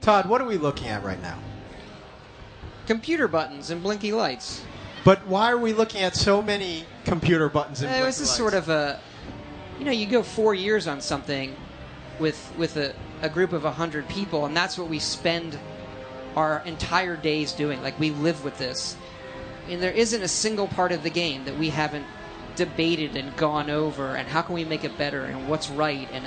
Todd, what are we looking at right now? Computer buttons and blinky lights. But why are we looking at so many computer buttons and blinky This is lights? sort of a, you go 4 years on something with a group of 100 people, and that's what we spend our entire days doing. Like, we live with this. And there isn't a single part of the game that we haven't debated and gone over, and how can we make it better, and what's right, and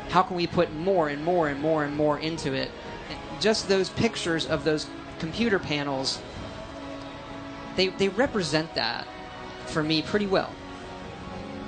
how can we put more and more and more and more into it. And just those pictures of those computer panels, they represent that for me pretty well.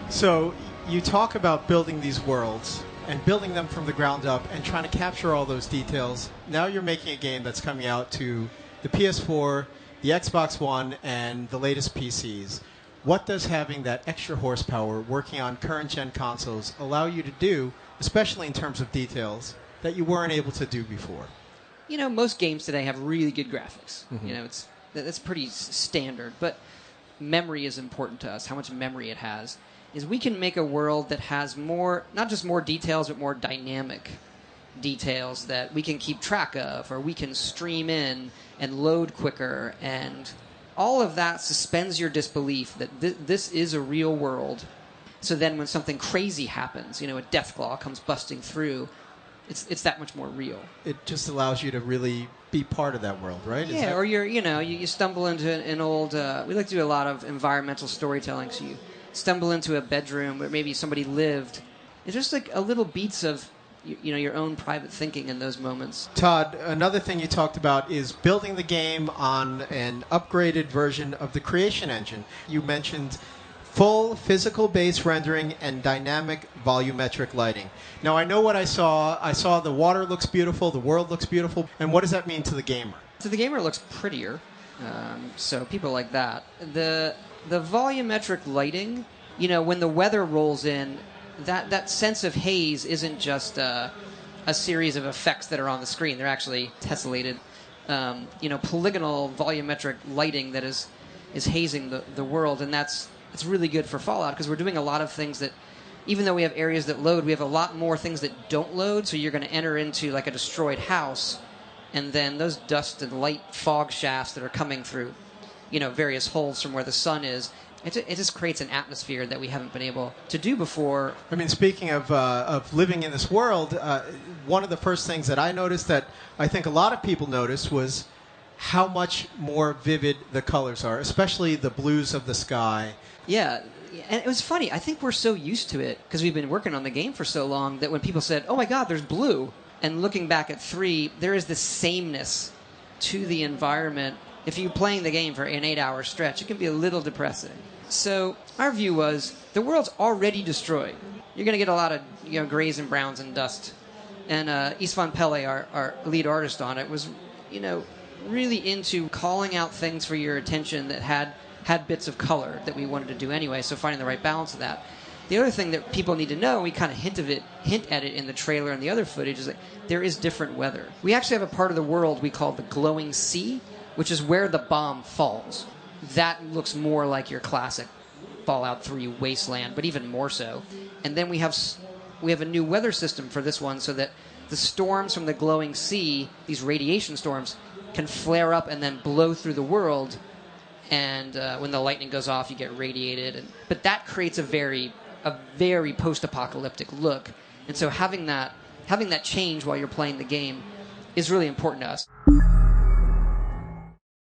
So you talk about building these worlds and building them from the ground up and trying to capture all those details. Now you're making a game that's coming out to the PS4, the Xbox One, and the latest PCs. What does having that extra horsepower working on current-gen consoles allow you to do, especially in terms of details, that you weren't able to do before? Most games today have really good graphics. Mm-hmm. That's pretty standard. But memory is important to us, how much memory it has. Is we can make a world that has more, not just more details, but more dynamic details that we can keep track of, or we can stream in and load quicker, and all of that suspends your disbelief that this is a real world. So then when something crazy happens, a Deathclaw comes busting through, it's that much more real. It just allows you to really be part of that world, right? Yeah, or you stumble into an old, we like to do a lot of environmental storytelling, so you stumble into a bedroom where maybe somebody lived. It's just like a little beats of your own private thinking in those moments. Todd, another thing you talked about is building the game on an upgraded version of the Creation Engine. You mentioned full physical base rendering and dynamic volumetric lighting. Now, I know what I saw. I saw the water looks beautiful, the world looks beautiful. And what does that mean to the gamer? So the gamer looks prettier, so people like that. The volumetric lighting, when the weather rolls in, that sense of haze isn't just a series of effects that are on the screen. They're actually tessellated, polygonal volumetric lighting that is hazing the world, and it's really good for Fallout because we're doing a lot of things that, even though we have areas that load, we have a lot more things that don't load. So you're going to enter into like a destroyed house, and then those dust and light fog shafts that are coming through, various holes from where the sun is. It just creates an atmosphere that we haven't been able to do before. I mean, speaking of living in this world, one of the first things that I noticed that I think a lot of people noticed was how much more vivid the colors are, especially the blues of the sky. Yeah, and it was funny. I think we're so used to it because we've been working on the game for so long that when people said, oh my God, there's blue, and looking back at 3, there is this sameness to the environment. If you're playing the game for an 8-hour stretch, it can be a little depressing. So our view was the world's already destroyed. You're going to get a lot of grays and browns and dust. And Istvan Pele, our lead artist on it, was really into calling out things for your attention that had bits of color that we wanted to do anyway. So finding the right balance of that. The other thing that people need to know, we kind of hint at it in the trailer and the other footage, is that there is different weather. We actually have a part of the world we call the glowing sea, which is where the bomb falls. That looks more like your classic Fallout 3 wasteland, but even more so. And then we have a new weather system for this one so that the storms from the glowing sea, these radiation storms, can flare up and then blow through the world. And when the lightning goes off, you get radiated. But that creates a very post-apocalyptic look. And so having that change while you're playing the game is really important to us.